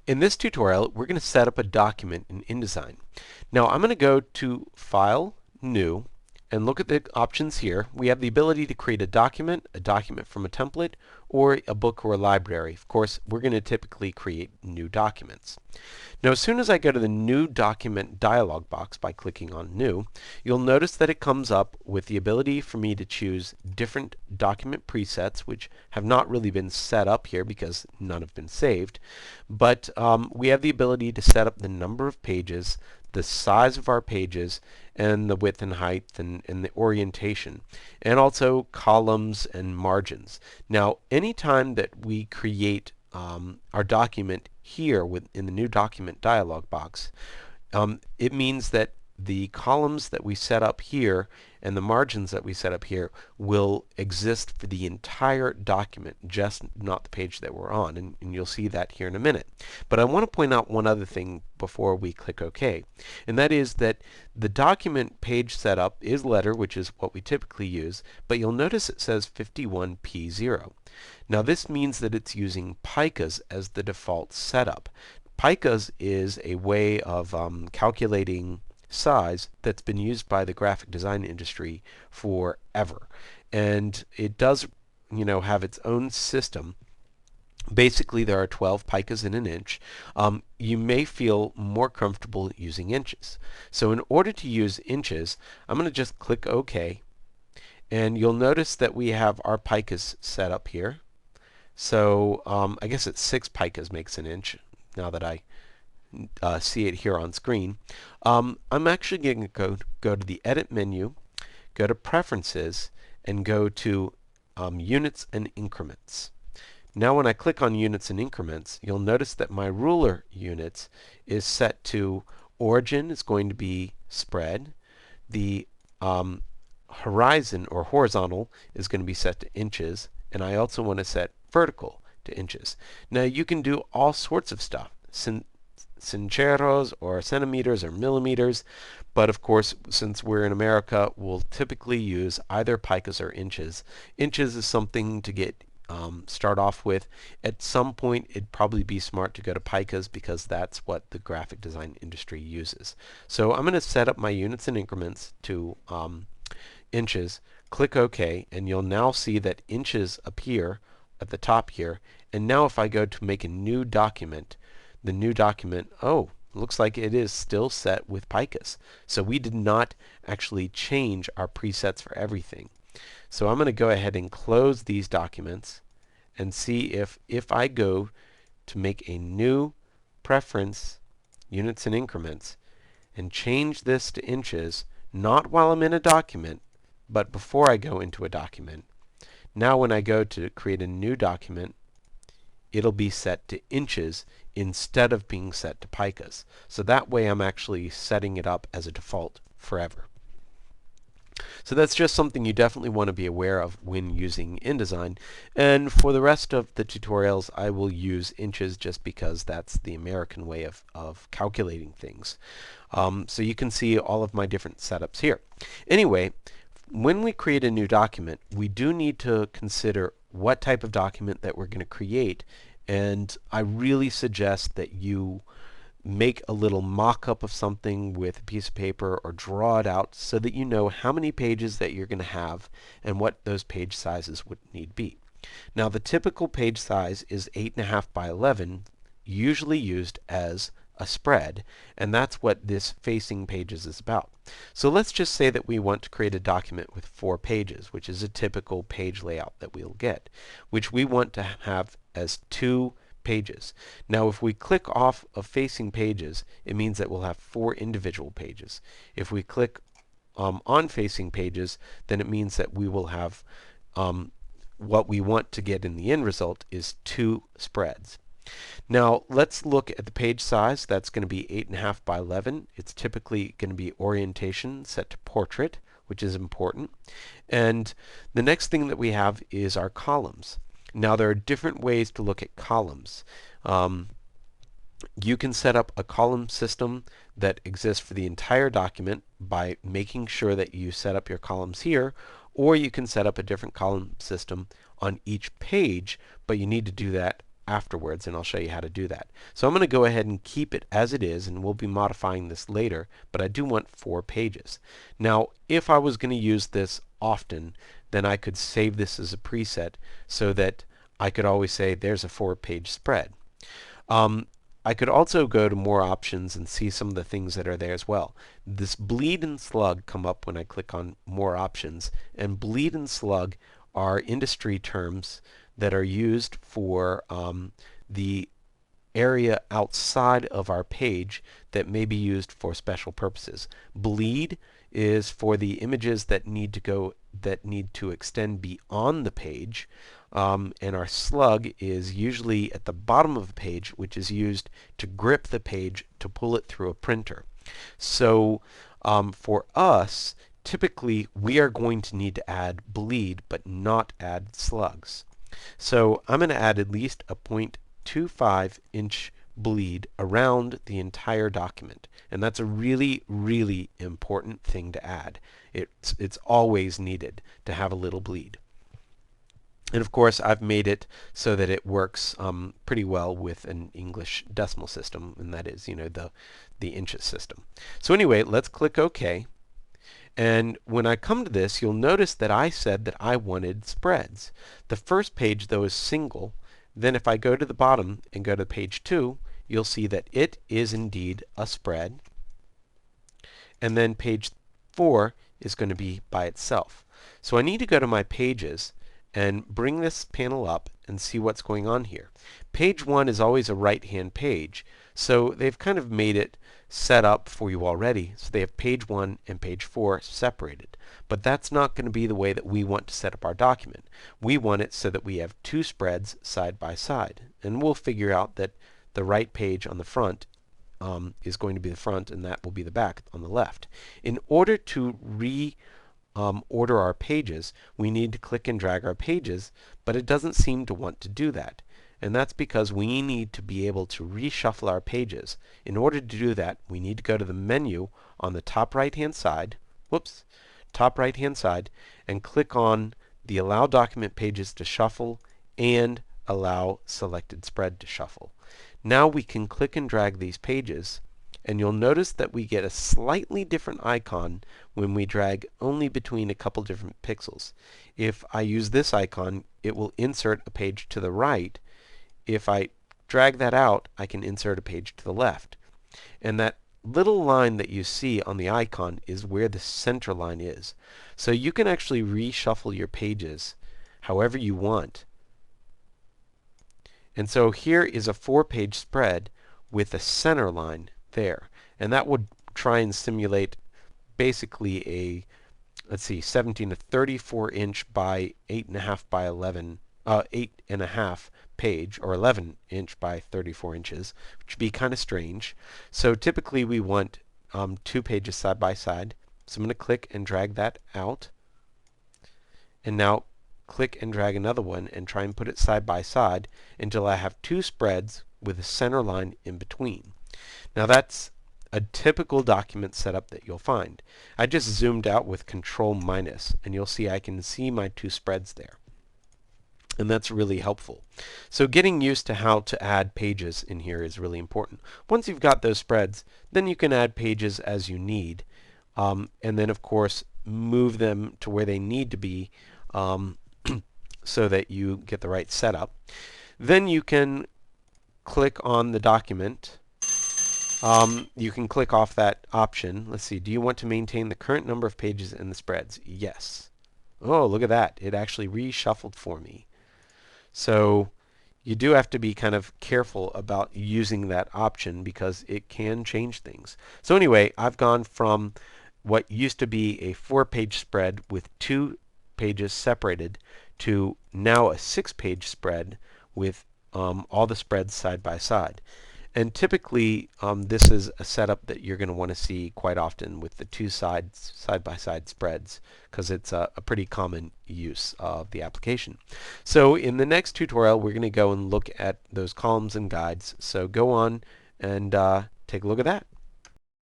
In this tutorial, we're going to set up a document in InDesign. Now, I'm going to go to File, New, and look at the options here. We have the ability to create a document from a template, or a book or a library. Of course, we're going to typically create new documents. Now, as soon as I go to the New Document dialog box by clicking on New, you'll notice that it comes up with the ability for me to choose different document presets, which have not really been set up here because none have been saved. But we have the ability to set up the number of pages, the size of our pages, and the width and height and the orientation, and also columns and margins. Now, anytime that we create our document here in the new document dialog box, it means that the columns that we set up here and the margins that we set up here will exist for the entire document, just not the page that we're on, and you'll see that here in a minute. But I want to point out one other thing before we click OK, and that is that the document page setup is letter, which is what we typically use, but you'll notice it says 51P0. Now this means that it's using picas as the default setup. Picas is a way of calculating size that's been used by the graphic design industry forever, and it does, have its own system. Basically, there are 12 picas in an inch. You may feel more comfortable using inches. So in order to use inches, I'm going to just click OK, and you'll notice that we have our picas set up here. So I guess it's 6 picas makes an inch now that I see it here on screen. I'm actually going to go to the Edit menu, go to Preferences, and go to Units and Increments. Now when I click on Units and Increments, you'll notice that my ruler units is set to origin is going to be spread. The horizon or horizontal is going to be set to inches, and I also want to set vertical to inches. Now you can do all sorts of stuff, centeros or centimeters or millimeters, but of course, since we're in America, we'll typically use either picas or inches. Inches is something to get start off with. At some point, it'd probably be smart to go to picas because that's what the graphic design industry uses. So I'm going to set up my units and increments to inches, click OK, and you'll now see that inches appear at the top here. And now if I go to make a new document, the new document, looks like it is still set with picas. So we did not actually change our presets for everything. So I'm going to go ahead and close these documents and see if I go to make a new preference, units and increments, and change this to inches, not while I'm in a document, but before I go into a document. Now when I go to create a new document, it'll be set to inches instead of being set to picas. So that way I'm actually setting it up as a default forever. So that's just something you definitely want to be aware of when using InDesign. And for the rest of the tutorials, I will use inches just because that's the American way of calculating things. So you can see all of my different setups here. Anyway, when we create a new document, we do need to consider what type of document that we're going to create. And I really suggest that you make a little mock-up of something with a piece of paper or draw it out so that you know how many pages that you're going to have and what those page sizes would need be. Now the typical page size is 8.5 by 11, usually used as a spread, and that's what this facing pages is about. So let's just say that we want to create a document with 4 pages, which is a typical page layout that we'll get, which we want to have as 2 pages. Now if we click off of facing pages, it means that we'll have 4 individual pages. If we click on facing pages, then it means that we will have what we want to get in the end result is 2 spreads. Now let's look at the page size. That's going to be 8.5 by 11. It's typically going to be orientation set to portrait, which is important. And the next thing that we have is our columns. Now there are different ways to look at columns. You can set up a column system that exists for the entire document by making sure that you set up your columns here, or you can set up a different column system on each page, but you need to do that afterwards, and I'll show you how to do that. So I'm going to go ahead and keep it as it is, and we'll be modifying this later, but I do want 4 pages. Now, if I was going to use this often, then I could save this as a preset so that I could always say there's a 4-page spread. I could also go to more options and see some of the things that are there as well. This bleed and slug come up when I click on more options, and bleed and slug are industry terms that are used for the area outside of our page that may be used for special purposes. Bleed is for the images that need to extend beyond the page, and our slug is usually at the bottom of the page, which is used to grip the page to pull it through a printer. So for us, typically we are going to need to add bleed but not add slugs. So I'm going to add at least a 0.25-inch bleed around the entire document, and that's a really, really important thing to add. It's always needed to have a little bleed. And of course, I've made it so that it works pretty well with an English decimal system, and that is, the inches system. So anyway, let's click OK. And when I come to this, you'll notice that I said that I wanted spreads. The first page, though, is single. Then if I go to the bottom and go to page 2, you'll see that it is indeed a spread. And then page 4 is going to be by itself. So I need to go to my pages and bring this panel up and see what's going on here. Page 1 is always a right-hand page, so they've kind of made it set up for you already. So they have page 1 and page 4 separated. But that's not going to be the way that we want to set up our document. We want it so that we have 2 spreads side by side. And we'll figure out that the right page on the front is going to be the front, and that will be the back on the left. In order to order our pages, we need to click and drag our pages, but it doesn't seem to want to do that. And that's because we need to be able to reshuffle our pages. In order to do that, we need to go to the menu on the top right-hand side, and click on the Allow Document Pages to Shuffle and Allow Selected Spread to Shuffle. Now we can click and drag these pages, and you'll notice that we get a slightly different icon when we drag only between a couple different pixels. If I use this icon, it will insert a page to the right. If I drag that out, I can insert a page to the left. And that little line that you see on the icon is where the center line is. So you can actually reshuffle your pages however you want. And so here is a 4-page spread with a center line there, and that would try and simulate basically a 17 to 34-inch by 8.5 by 8.5 page, or 11-inch by 34 inches, which would be kind of strange. So typically we want 2 pages side by side. So I'm going to click and drag that out, and now click and drag another one and try and put it side by side until I have 2 spreads with a center line in between. Now that's a typical document setup that you'll find. I just zoomed out with Control minus, and you'll see I can see my 2 spreads there. And that's really helpful. So getting used to how to add pages in here is really important. Once you've got those spreads, then you can add pages as you need, and then of course move them to where they need to be so that you get the right setup. Then you can click on the document. You can click off that option. Let's see, do you want to maintain the current number of pages in the spreads? Yes. Oh, look at that. It actually reshuffled for me. So you do have to be kind of careful about using that option because it can change things. So anyway, I've gone from what used to be a 4-page spread with 2 pages separated to now a 6-page spread with all the spreads side by side. And typically this is a setup that you're going to want to see quite often with the 2 side by side spreads, because it's a pretty common use of the application. So in the next tutorial we're going to go and look at those columns and guides. So go on and take a look at that.